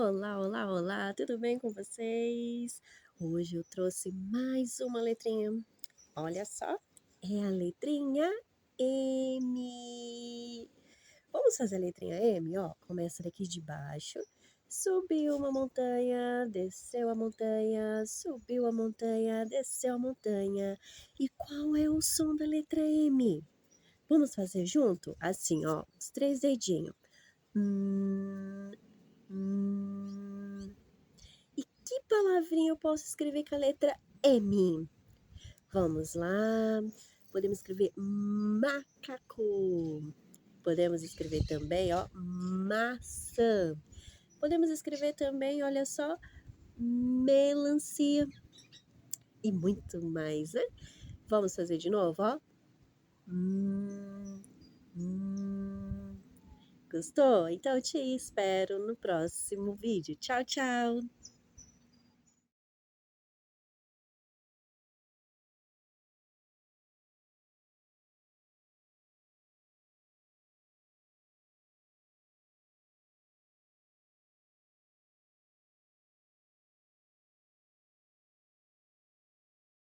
Olá, olá, olá, tudo bem com vocês? Hoje eu trouxe mais uma letrinha. Olha só, é a letrinha M. Vamos fazer a letrinha M, ó. Começa daqui de baixo. Subiu uma montanha, desceu a montanha, subiu a montanha, desceu a montanha. E qual é o som da letra M? Vamos fazer junto? Assim, ó, os três dedinhos. Hum, hum. E que palavrinha eu posso escrever com a letra M? Vamos lá. Podemos escrever macaco. Podemos escrever também, ó, maçã. Podemos escrever também, olha só, melancia e muito mais, né? Vamos fazer de novo, ó. Hum, hum. Gostou? Então te espero no próximo vídeo. Tchau, tchau.